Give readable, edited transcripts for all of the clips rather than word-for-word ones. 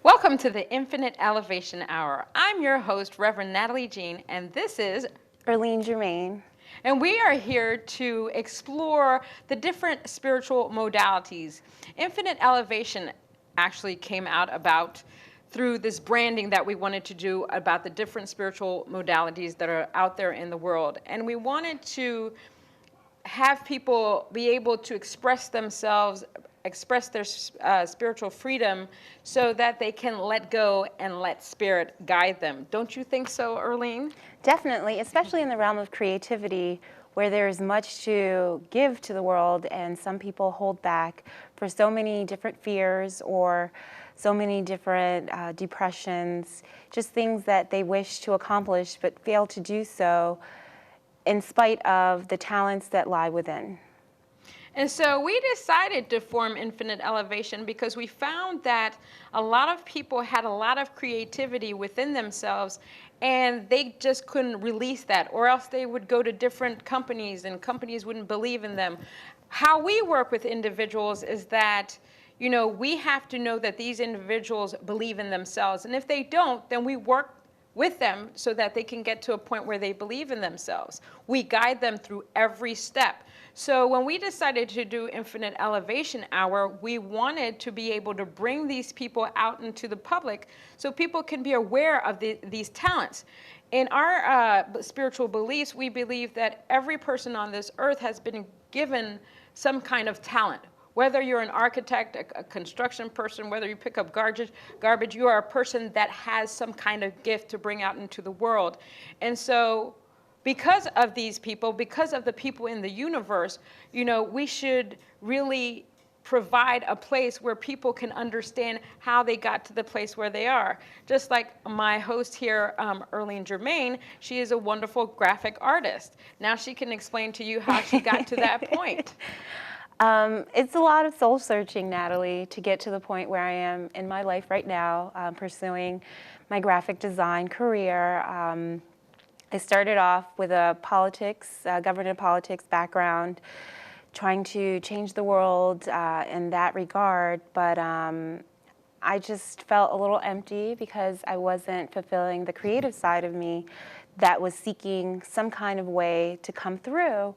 Welcome to the Infinite Elevation Hour. I'm your host, Reverend Natalie Jean, and this is Natalie Jean. and we are here to explore the different spiritual modalities. Infinite Elevation actually came out about through this branding that we wanted to do about the different spiritual modalities that are out there in the world. And we wanted to have people be able to express themselves, express their spiritual freedom so that they can let go and let spirit guide them. Don't you think so, Erlene? Definitely, especially in the realm of creativity where there's much to give to the world and some people hold back for so many different fears or so many different depressions, just things that they wish to accomplish but fail to do so in spite of the talents that lie within. And so we decided to form Infinite Elevation because we found that a lot of people had a lot of creativity within themselves and they just couldn't release that, or else they would go to different companies and companies wouldn't believe in them. How we work with individuals is that, we have to know that these individuals believe in themselves. And if they don't, then we work with them so that they can get to a point where they believe in themselves. We guide them through every step. So when we decided to do Infinite Elevation Hour, we wanted to be able to bring these people out into the public so people can be aware of these talents. In our spiritual beliefs, we believe that every person on this earth has been given some kind of talent. Whether you're an architect, a construction person, whether you pick up garbage, you are a person that has some kind of gift to bring out into the world. And so because of these people, because of the people in the universe, we should really provide a place where people can understand how they got to the place where they are. Just like my host here, Erlene Germain, she is a wonderful graphic artist. Now she can explain to you how she got to that point. It's a lot of soul searching, Natalie, to get to the point where I am in my life right now, pursuing my graphic design career. I started off with a government politics background, trying to change the world in that regard, but I just felt a little empty because I wasn't fulfilling the creative side of me that was seeking some kind of way to come through.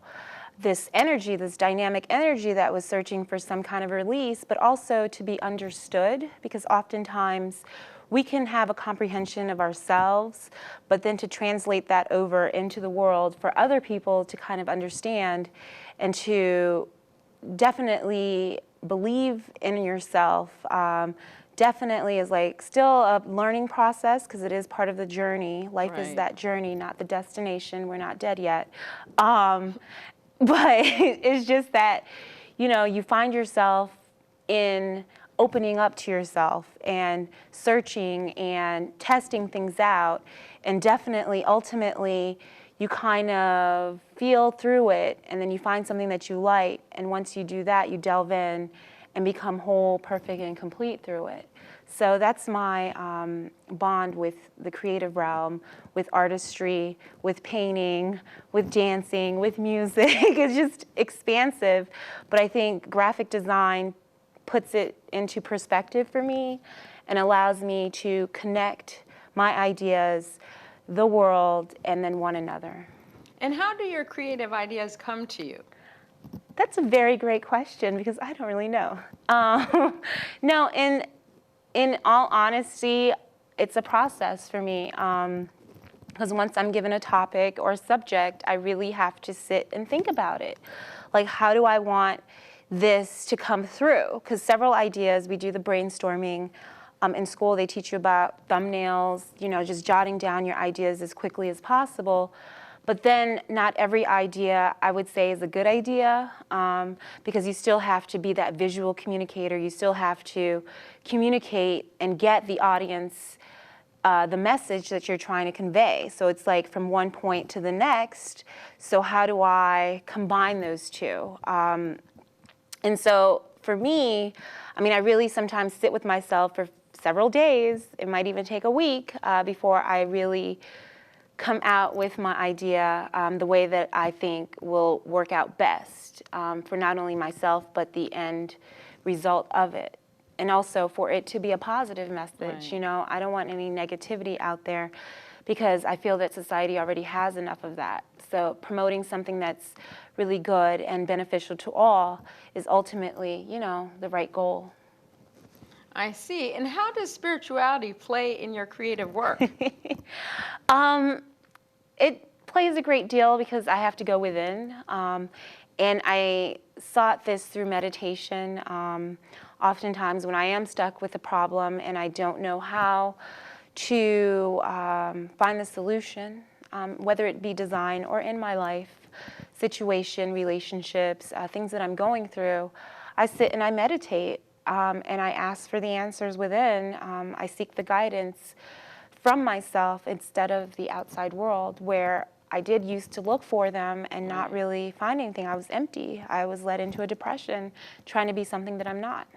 This energy, this dynamic energy that was searching for some kind of release, but also to be understood, because oftentimes we can have a comprehension of ourselves, but then to translate that over into the world for other people to kind of understand and to definitely believe in yourself. Definitely is like still a learning process because it is part of the journey. Life is that journey, not the destination. We're not dead yet. But it's just that, you find yourself in opening up to yourself and searching and testing things out. And definitely, ultimately, you kind of feel through it and then you find something that you like. And once you do that, you delve in and become whole, perfect, and complete through it. So that's my bond with the creative realm, with artistry, with painting, with dancing, with music. It's just expansive. But I think graphic design puts it into perspective for me and allows me to connect my ideas, the world, and then one another. And how do your creative ideas come to you? That's a very great question because I don't really know. No, in all honesty, it's a process for me. Because once I'm given a topic or a subject, I really have to sit and think about it. Like, how do I want this to come through? Because several ideas, we do the brainstorming. In school, they teach you about thumbnails, just jotting down your ideas as quickly as possible. But then not every idea, I would say, is a good idea because you still have to be that visual communicator. You still have to communicate and get the audience the message that you're trying to convey. So it's like from one point to the next. So how do I combine those two? And so for me, I really sometimes sit with myself for several days. It might even take a week before I really come out with my idea the way that I think will work out best for not only myself, but the end result of it. and also for it to be a positive message. Right. You know, I don't want any negativity out there because I feel that society already has enough of that. So promoting something that's really good and beneficial to all is ultimately, you know, the right goal. I see. And how does spirituality play in your creative work? It plays a great deal because I have to go within. And I sought this through meditation. Oftentimes when I am stuck with a problem and I don't know how to find the solution, whether it be design or in my life, situation, relationships, things that I'm going through, I sit and I meditate, and I ask for the answers within. I seek the guidance from myself instead of the outside world, where I did used to look for them and not really find anything. I was empty. I was led into a depression, trying to be something that I'm not.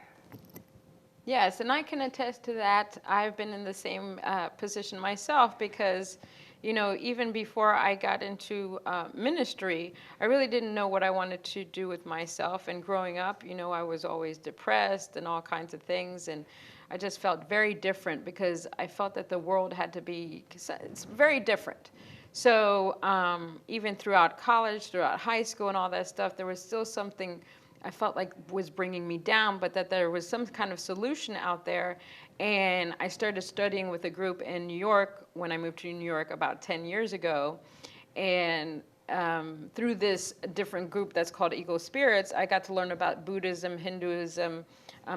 Yes, and I can attest to that. I've been in the same position myself because, you know, even before I got into ministry, I really didn't know what I wanted to do with myself. And growing up, you know, I was always depressed and all kinds of things. And I just felt very different because I felt that the world had to be, it's very different. So even throughout college, throughout high school and all that stuff, there was still something I felt like was bringing me down, but that there was some kind of solution out there. And I started studying with a group in New York when I moved to New York about 10 years ago. And through this different group that's called Eagle Spirits, I got to learn about Buddhism, Hinduism,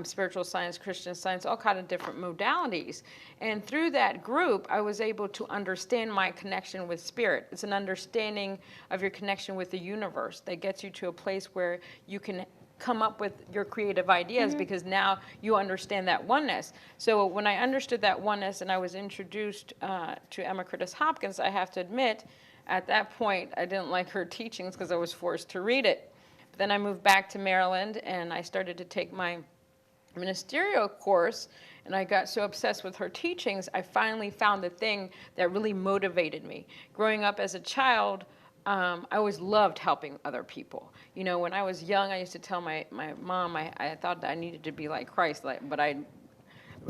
spiritual science, Christian science, all kind of different modalities. And through that group, I was able to understand my connection with spirit. It's an understanding of your connection with the universe that gets you to a place where you can come up with your creative ideas because now you understand that oneness. So when I understood that oneness and I was introduced to Emma Curtis Hopkins, I have to admit, at that point, I didn't like her teachings because I was forced to read it. But then I moved back to Maryland and I started to take my ministerial course, and I got so obsessed with her teachings, I finally found the thing that really motivated me. Growing up as a child, I always loved helping other people. You know, when I was young, I used to tell my mom I thought I needed to be like Christ, but I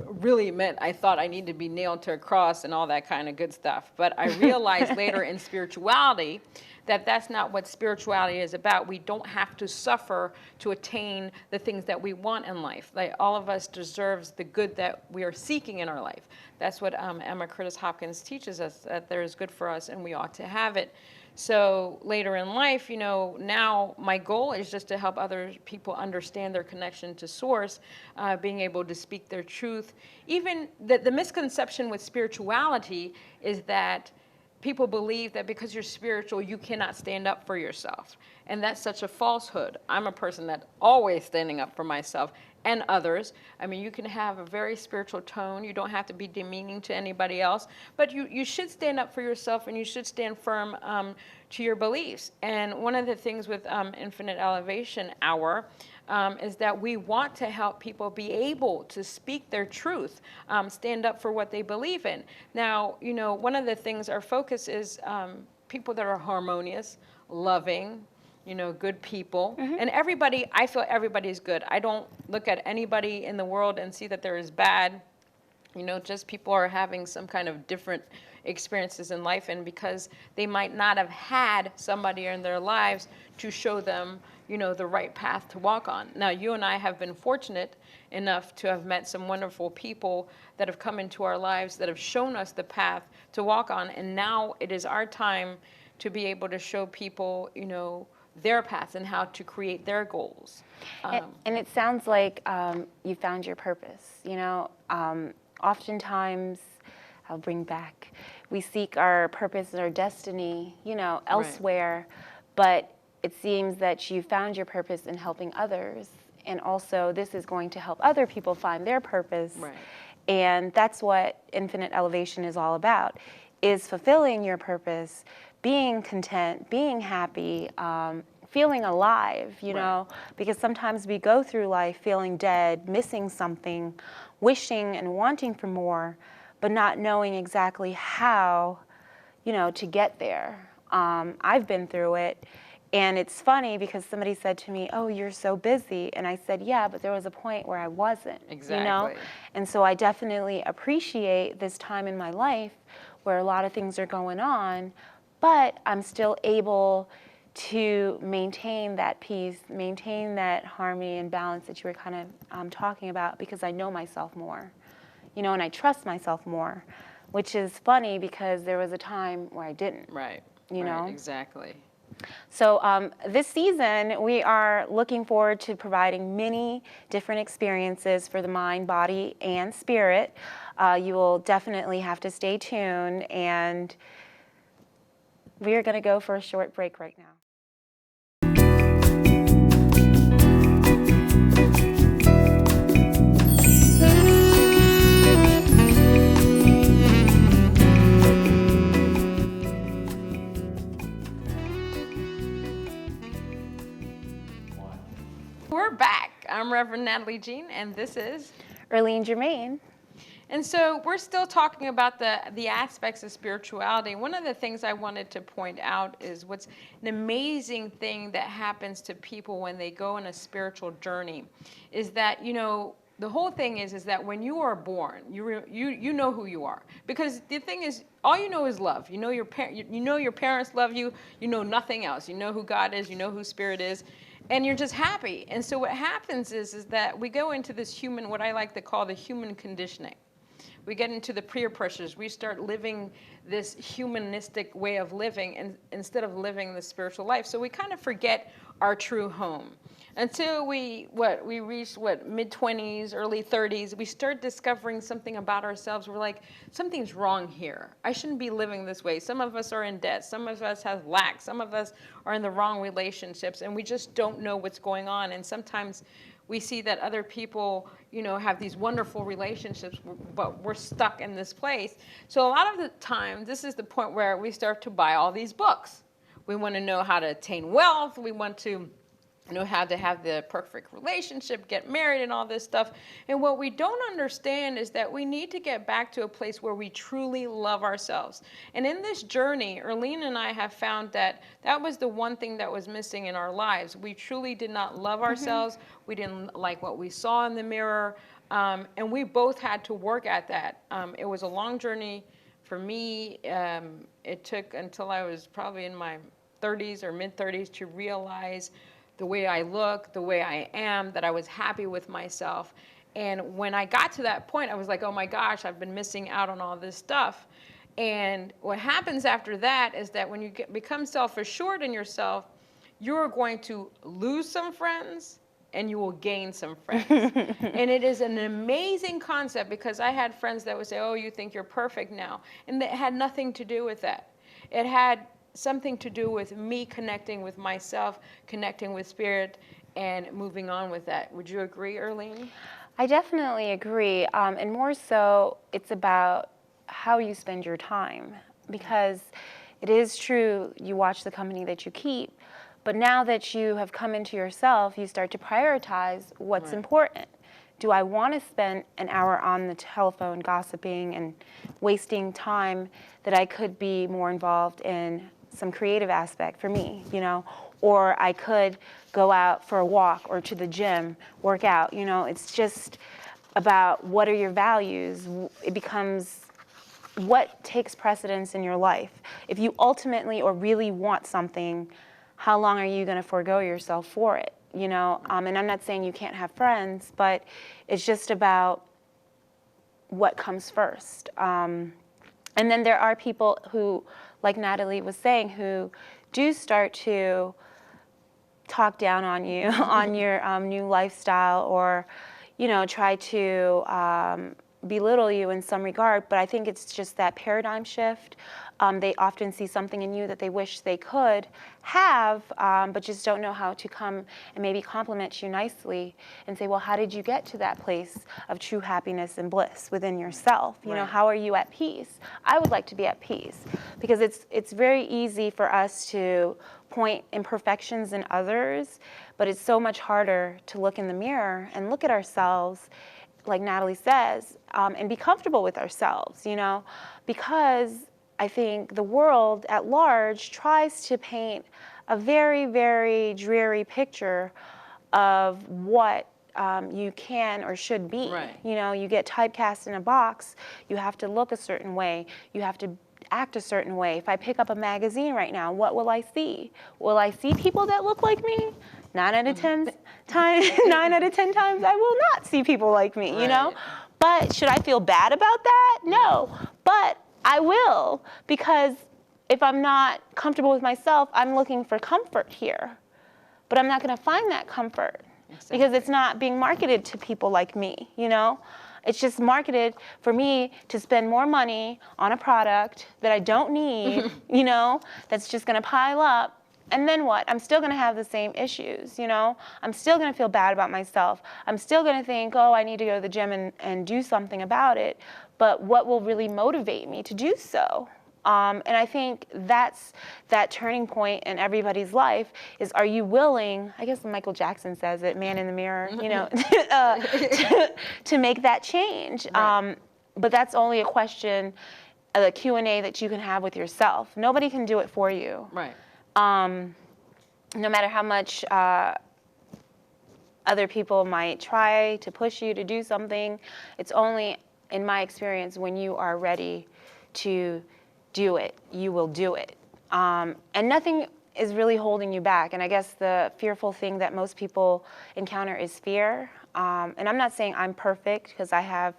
really meant I thought I needed to be nailed to a cross and all that kind of good stuff. But I realized later in spirituality that that's not what spirituality is about. We don't have to suffer to attain the things that we want in life. Like all of us deserves the good that we are seeking in our life. That's what Emma Curtis Hopkins teaches us, that there is good for us and we ought to have it. So later in life, you know, now my goal is just to help other people understand their connection to source, being able to speak their truth. Even the misconception with spirituality is that people believe that because you're spiritual, you cannot stand up for yourself. And that's such a falsehood. I'm a person that's always standing up for myself and others. I mean, you can have a very spiritual tone. You don't have to be demeaning to anybody else. But you should stand up for yourself and you should stand firm to your beliefs. And one of the things with Infinite Elevation Hour is that we want to help people be able to speak their truth, stand up for what they believe in. Now, you know, one of the things our focus is people that are harmonious, loving, you know, good people. And everybody, I feel everybody is good. I don't look at anybody in the world and see that there is bad. You know, just people are having some kind of different experiences in life, and because they might not have had somebody in their lives to show them, you know, the right path to walk on. Now, you and I have been fortunate enough to have met some wonderful people that have come into our lives that have shown us the path to walk on, and now it is our time to be able to show people, you know, their path and how to create their goals. And it sounds like you found your purpose. You know, oftentimes, I'll bring back, we seek our purpose and our destiny, you know, elsewhere, but it seems that you found your purpose in helping others. And also, this is going to help other people find their purpose. Right. And that's what Infinite Elevation is all about, is fulfilling your purpose, being content, being happy, feeling alive, you know, because sometimes we go through life feeling dead, missing something, wishing and wanting for more, but not knowing exactly how, you know, to get there. I've been through it, And it's funny because somebody said to me, "Oh, you're so busy." And I said, "Yeah, but there was a point where I wasn't." Exactly. And so I definitely appreciate this time in my life where a lot of things are going on, but I'm still able to maintain that peace, maintain that harmony and balance that you were kind of talking about, because I know myself more, and I trust myself more, which is funny because there was a time where I didn't. Right. You right, know? Exactly. So this season, we are looking forward to providing many different experiences for the mind, body, and spirit. You will definitely have to stay tuned, and we are going to go for a short break right now. We're back. I'm Reverend Natalie Jean, and this is... Erlene Germain. And so we're still talking about the aspects of spirituality. One of the things I wanted to point out is what's an amazing thing that happens to people when they go on a spiritual journey is that, the whole thing is that when you are born, you know who you are. Because the thing is, all you know is love. You know your parents love you. You know nothing else. You know who God is. You know who Spirit is. And you're just happy. And so what happens is that we go into this human, what I like to call the human conditioning. We get into the peer pressures. We start living this humanistic way of living instead of living the spiritual life. So we kind of forget our true home. Until we reach mid-20s, early 30s, we start discovering something about ourselves. We're like, something's wrong here. I shouldn't be living this way. Some of us are in debt. Some of us have lack. Some of us are in the wrong relationships, and we just don't know what's going on. And sometimes we see that other people, have these wonderful relationships, but we're stuck in this place. So a lot of the time, this is the point where we start to buy all these books. We want to know how to attain wealth. We want to know how to have the perfect relationship, get married, and all this stuff. And what we don't understand is that we need to get back to a place where we truly love ourselves. And in this journey, Erlene and I have found that was the one thing that was missing in our lives. We truly did not love ourselves. We didn't like what we saw in the mirror. And we both had to work at that. It was a long journey for me. It took until I was probably in my 30s or mid-30s to realize the way I look, the way I am, that I was happy with myself. And when I got to that point, I was like, oh my gosh, I've been missing out on all this stuff. And what happens after that is that when you become self-assured in yourself, you're going to lose some friends and you will gain some friends. And it is an amazing concept, because I had friends that would say, oh, you think you're perfect now. And it had nothing to do with that. It had something to do with me connecting with myself, connecting with Spirit, and moving on with that. Would you agree, Erlene? I definitely agree. And more so, it's about how you spend your time. Because it is true, you watch the company that you keep, but now that you have come into yourself, you start to prioritize what's important. Do I want to spend an hour on the telephone gossiping and wasting time that I could be more involved in some creative aspect for me, or I could go out for a walk or to the gym, work out, it's just about what are your values. It becomes what takes precedence in your life. If you ultimately or really want something, how long are you going to forego yourself for it? And I'm not saying you can't have friends, but it's just about what comes first. And then there are people who, like Natalie was saying, who do start to talk down on you on your new lifestyle, or, try to belittle you in some regard. But I think it's just that paradigm shift. They often see something in you that they wish they could have, but just don't know how to come and maybe compliment you nicely and say, well, how did you get to that place of true happiness and bliss within yourself? How are you at peace? I would like to be at peace, because it's very easy for us to point imperfections in others, but it's so much harder to look in the mirror and look at ourselves, like Natalie says, and be comfortable with ourselves, because I think the world at large tries to paint a very, very dreary picture of what you can or should be. Right. You know, you get typecast in a box, you have to look a certain way, you have to act a certain way. If I pick up a magazine right now, what will I see? Will I see people that look like me? 9 out of 10 times, 9 out of 10 times, I will not see people like me, you know? Right. But should I feel bad about that? No. But I will, because if I'm not comfortable with myself, I'm looking for comfort here. But I'm not going to find that comfort because it's not being marketed to people like me, you know? It's just marketed for me to spend more money on a product that I don't need, you know, that's just going to pile up. And then what? I'm still going to have the same issues, you know? I'm still going to feel bad about myself. I'm still going to think, oh, I need to go to the gym and do something about it. But what will really motivate me to do so? And I think that's that turning point in everybody's life is, are you willing, I guess Michael Jackson says it, man in the mirror, you know, to make that change. Right. But that's only a question, a Q&A that you can have with yourself. Nobody can do it for you. Right. No matter how much other people might try to push you to do something, it's only, in my experience, when you are ready to do it, you will do it. And nothing is really holding you back. And I guess the fearful thing that most people encounter is fear. And I'm not saying I'm perfect, because I have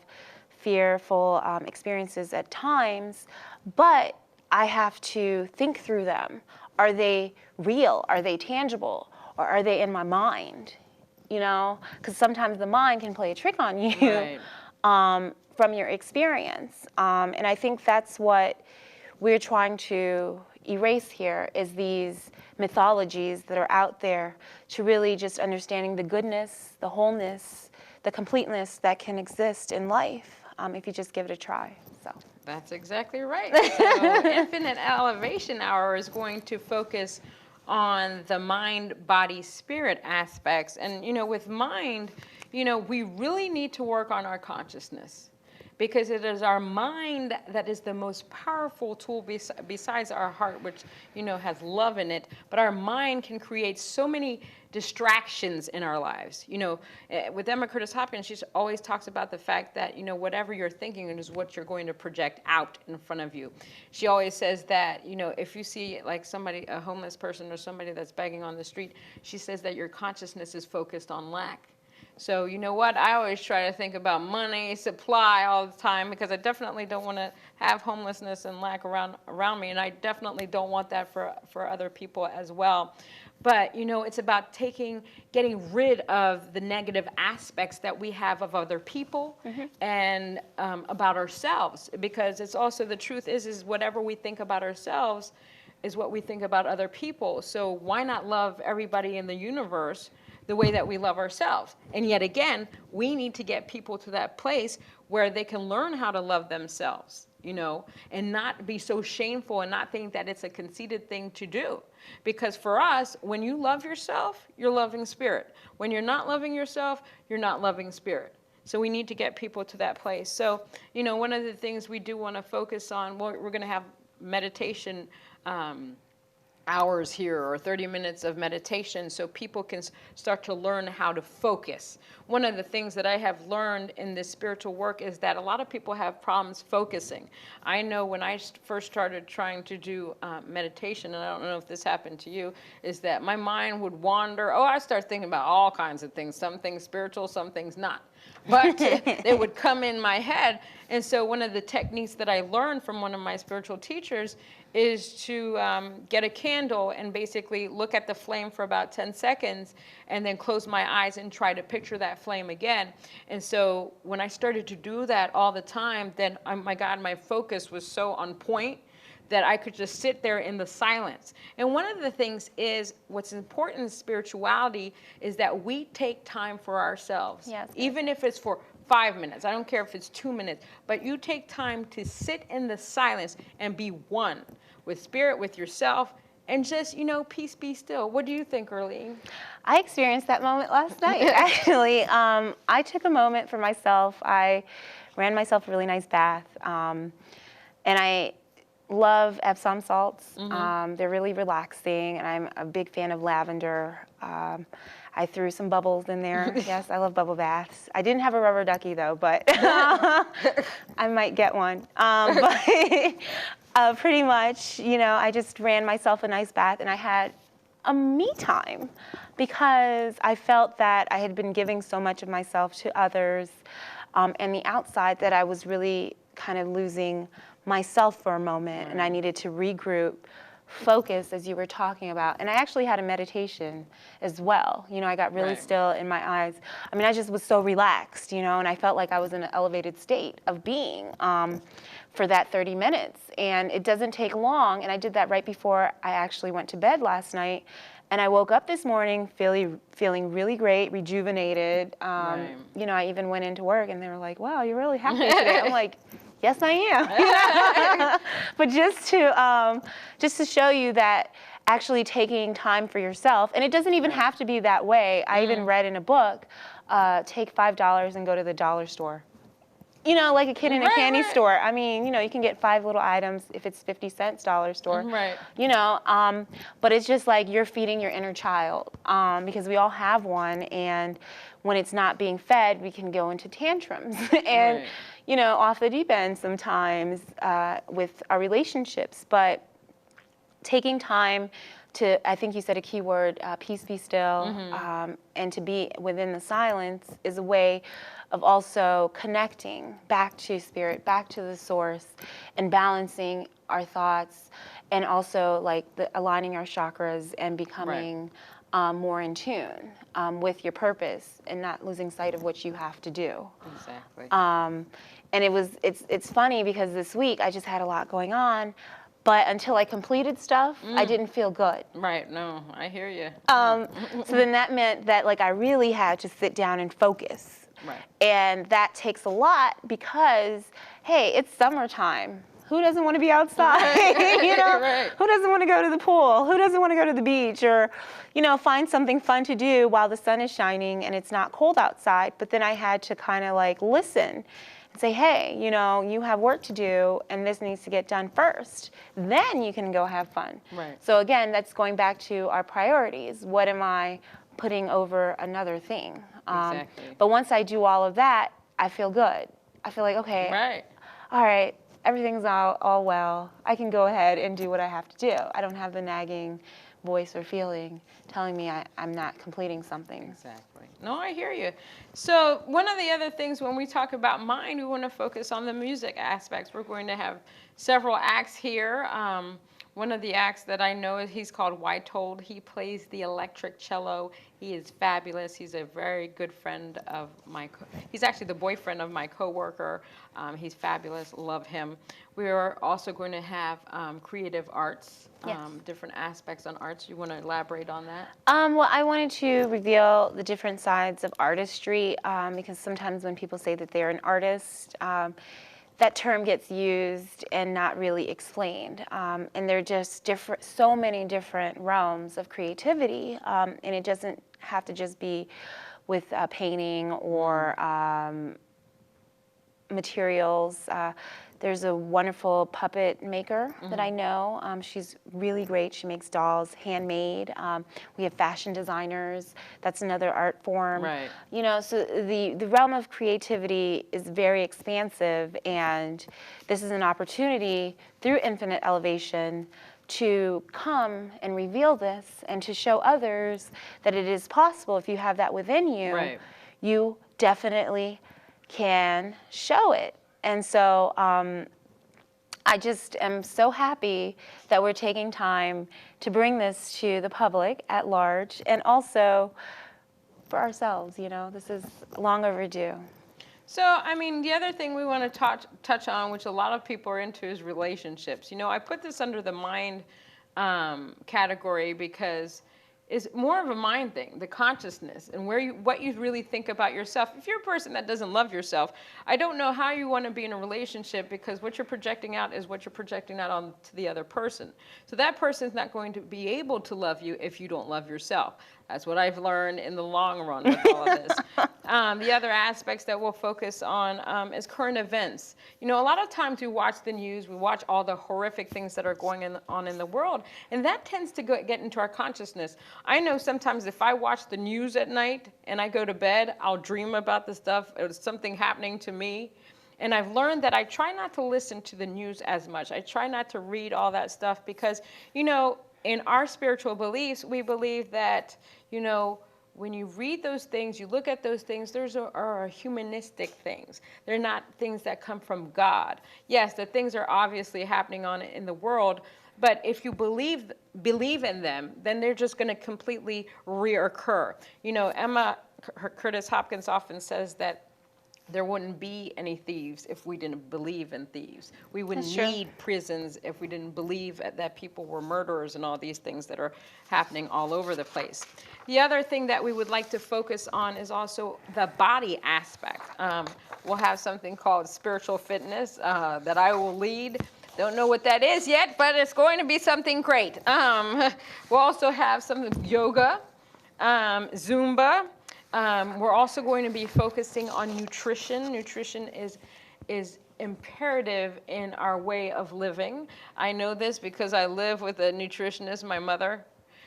fearful experiences at times, but I have to think through them. Are they real? Are they tangible? Or are they in my mind? You know, because sometimes the mind can play a trick on you. Right. From your experience. And I think that's what we're trying to erase here, is these mythologies that are out there, to really just understanding the goodness, the wholeness, the completeness that can exist in life if you just give it a try. So. That's exactly right. So Infinite Elevation Hour is going to focus on the mind, body, spirit aspects. And, you know, with mind, you know, we really need to work on our consciousness, because it is our mind that is the most powerful tool besides our heart, which, you know, has love in it. But our mind can create so many distractions in our lives. You know, with Emma Curtis Hopkins, she always talks about the fact that, you know, whatever you're thinking is what you're going to project out in front of you. She always says that, you know, if you see like somebody, a homeless person or somebody that's begging on the street, she says that your consciousness is focused on lack. So you know what? I always try to think about money, supply all the time, because I definitely don't want to have homelessness and lack around me, and I definitely don't want that for other people as well. But you know, it's about getting rid of the negative aspects that we have of other people and about ourselves, because it's also, the truth is whatever we think about ourselves is what we think about other people. So why not love everybody in the universe the way that we love ourselves? And yet again, we need to get people to that place where they can learn how to love themselves, you know, and not be so shameful and not think that it's a conceited thing to do. Because for us, when you love yourself, you're loving spirit. When you're not loving yourself, you're not loving spirit. So we need to get people to that place. So, you know, one of the things we do want to focus on, we're going to have meditation hours here, or 30 minutes of meditation, so people can start to learn how to focus. One of the things that I have learned in this spiritual work is that a lot of people have problems focusing. I know when I first started trying to do meditation, and I don't know if this happened to you, is that my mind would wander. Oh, I start thinking about all kinds of things, some things spiritual, some things not. But they would come in my head. And so one of the techniques that I learned from one of my spiritual teachers is to get a candle and basically look at the flame for about 10 seconds and then close my eyes and try to picture that flame again. And so when I started to do that all the time, then, oh my God, my focus was so on point that I could just sit there in the silence. And one of the things is, what's important in spirituality is that we take time for ourselves. Yes. Even if it's for 5 minutes, I don't care if it's 2 minutes, but you take time to sit in the silence and be one with spirit, with yourself, and just, you know, peace, be still. What do you think, Earlene? I experienced that moment last night, actually. I took a moment for myself. I ran myself a really nice bath. And love Epsom salts. They're really relaxing, and I'm a big fan of lavender. I threw some bubbles in there. Yes, I love bubble baths. I didn't have a rubber ducky though, but I might get one. But pretty much, you know, I just ran myself a nice bath, and I had a me time because I felt that I had been giving so much of myself to others and the outside that I was really kind of losing myself for a moment, and I needed to regroup, focus, as you were talking about. And I actually had a meditation as well. You know, I got really still in my eyes. I mean, I just was so relaxed, you know, and I felt like I was in an elevated state of being for that 30 minutes. And it doesn't take long, and I did that right before I actually went to bed last night. And I woke up this morning feeling really great, rejuvenated. You know, I even went into work, and they were like, wow, you're really happy today. I'm like, yes, I am. But just to show you that actually taking time for yourself, and it doesn't even have to be that way. I even read in a book, take $5 and go to the dollar store. You know, like a kid in a candy store. I mean, you know, you can get 5 little items if it's 50 cents dollar store. You know, but it's just like you're feeding your inner child because we all have one, and when it's not being fed, we can go into tantrums and, you know, off the deep end sometimes with our relationships. But taking time to, I think you said a key word, peace, be still, and to be within the silence is a way of also connecting back to spirit, back to the source, and balancing our thoughts, and also like aligning our chakras and becoming more in tune with your purpose and not losing sight of what you have to do. Exactly. And it's funny because this week I just had a lot going on, but until I completed stuff, I didn't feel good. No, I hear you. So then that meant that like I really had to sit down and focus. And that takes a lot because, hey, it's summertime. Who doesn't want to be outside? You know, who doesn't want to go to the pool? Who doesn't want to go to the beach or, you know, find something fun to do while the sun is shining and it's not cold outside? But then I had to kind of like listen and say, hey, you know, you have work to do and this needs to get done first. Then you can go have fun. So again, that's going back to our priorities. What am I putting over another thing? But once I do all of that, I feel good. I feel like, okay, all right, everything's all well. I can go ahead and do what I have to do. I don't have the nagging voice or feeling telling me I'm not completing something. Exactly. No, I hear you. So one of the other things when we talk about mind, we want to focus on the music aspects. We're going to have several acts here. One of the acts that I know, he's called Whitetold. He plays the electric cello. He is fabulous. He's a very good friend of he's actually the boyfriend of my coworker. He's fabulous, love him. We are also going to have creative arts, different aspects on arts. You want to elaborate on that? Well, I wanted to reveal the different sides of artistry because sometimes when people say that they're an artist, that term gets used and not really explained. And they're just different, so many different realms of creativity. And it doesn't have to just be with painting or materials. There's a wonderful puppet maker that I know. She's really great. She makes dolls, handmade. We have fashion designers. That's another art form. You know, so the realm of creativity is very expansive, and this is an opportunity through Infinite Elevation to come and reveal this and to show others that it is possible. If you have that within you, you definitely can show it. And so I just am so happy that we're taking time to bring this to the public at large and also for ourselves. You know, this is long overdue. So, I mean, the other thing we want to touch on, which a lot of people are into, is relationships. You know, I put this under the mind category because it's more of a mind thing, the consciousness, and what you really think about yourself. If you're a person that doesn't love yourself, I don't know how you want to be in a relationship, because what you're projecting out is what you're projecting out on to the other person. So that person's not going to be able to love you if you don't love yourself. That's what I've learned in the long run with all of this. The other aspects that we'll focus on is current events. You know, a lot of times we watch the news, we watch all the horrific things that are going on in the world, and that tends to get into our consciousness. I know sometimes if I watch the news at night and I go to bed, I'll dream about the stuff, or something happening to me. And I've learned that I try not to listen to the news as much. I try not to read all that stuff because, you know, in our spiritual beliefs, we believe that, you know, when you read those things, you look at those things, those are humanistic things. They're not things that come from God. Yes, the things are obviously happening in the world, but if you believe in them, then they're just going to completely reoccur. You know, Emma Curtis Hopkins often says that there wouldn't be any thieves if we didn't believe in thieves. We wouldn't need prisons if we didn't believe that people were murderers and all these things that are happening all over the place. The other thing that we would like to focus on is also the body aspect. We'll have something called spiritual fitness that I will lead. Don't know what that is yet, but it's going to be something great. We'll also have some yoga, Zumba. We're also going to be focusing on nutrition. Nutrition is imperative in our way of living. I know this because I live with a nutritionist, my mother.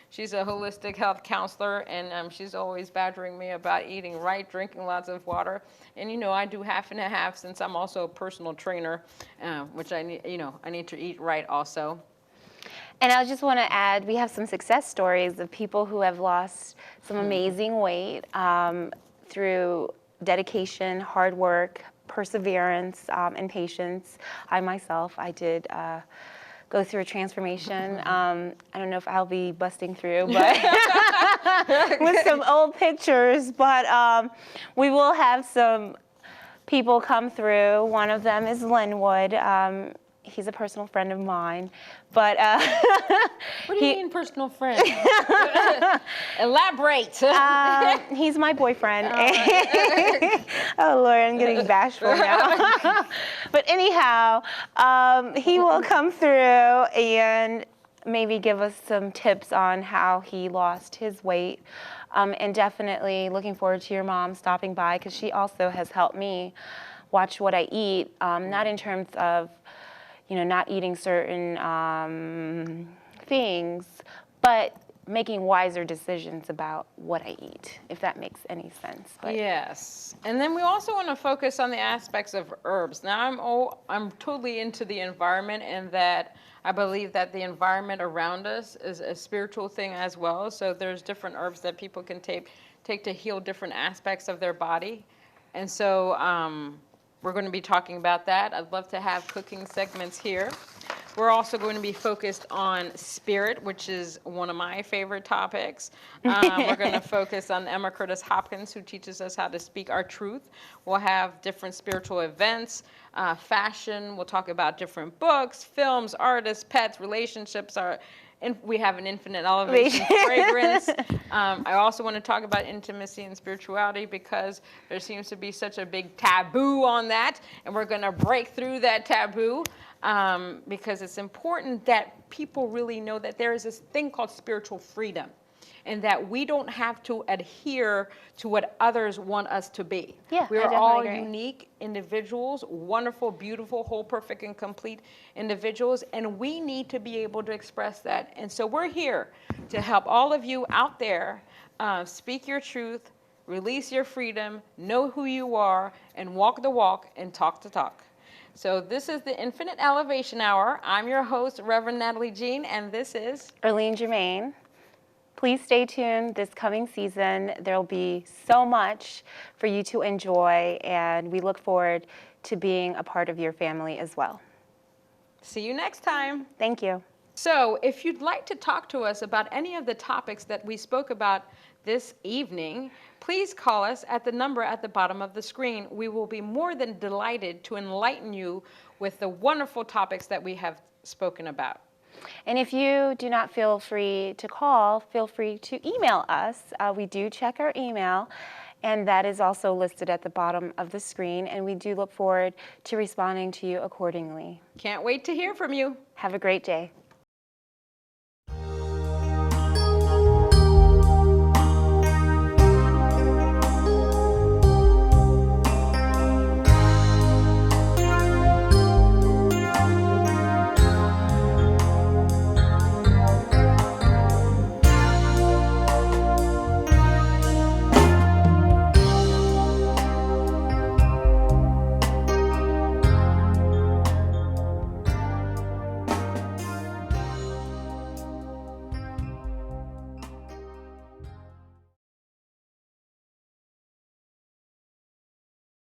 She's a holistic health counselor, and she's always badgering me about eating right, drinking lots of water. And, you know, I do half and a half since I'm also a personal trainer, which I need to eat right also. And I just want to add, we have some success stories of people who have lost some amazing weight through dedication, hard work, perseverance, and patience. I myself, I did go through a transformation. I don't know if I'll be busting through, but with some old pictures, but we will have some people come through. One of them is Linwood. He's a personal friend of mine, but what do you mean personal friend? Elaborate. He's my boyfriend. Oh Lord, I'm getting bashful now. But anyhow, he will come through and maybe give us some tips on how he lost his weight. And definitely looking forward to your mom stopping by, because she also has helped me watch what I eat, not in terms of, you know, not eating certain things, but making wiser decisions about what I eat, if that makes any sense. But yes, and then we also want to focus on the aspects of herbs. Now I'm totally into the environment, and that I believe that the environment around us is a spiritual thing as well. So there's different herbs that people can take to heal different aspects of their body, and so we're going to be talking about that. I'd love to have cooking segments here. We're also going to be focused on spirit, which is one of my favorite topics. We're going to focus on Emma Curtis Hopkins, who teaches us how to speak our truth. We'll have different spiritual events, fashion. We'll talk about different books, films, artists, pets, relationships. We have an infinite elevation fragrance. I also want to talk about intimacy and spirituality, because there seems to be such a big taboo on that, and we're going to break through that taboo, because it's important that people really know that there is this thing called spiritual freedom, and that we don't have to adhere to what others want us to be. Yeah, we I are definitely all agree. unique individuals, wonderful, beautiful, whole, perfect, and complete individuals, and we need to be able to express that. And so we're here to help all of you out there speak your truth, release your freedom, know who you are, and walk the walk and talk the talk. So this is the Infinite Elevation Hour. I'm your host, Reverend Natalie Jean, and this is Erlene Germain. Please stay tuned this coming season. There'll be so much for you to enjoy, and we look forward to being a part of your family as well. See you next time. Thank you. So if you'd like to talk to us about any of the topics that we spoke about this evening, please call us at the number at the bottom of the screen. We will be more than delighted to enlighten you with the wonderful topics that we have spoken about. And if you do not feel free to call, feel free to email us. We do check our email, and that is also listed at the bottom of the screen, and we do look forward to responding to you accordingly. Can't wait to hear from you. Have a great day.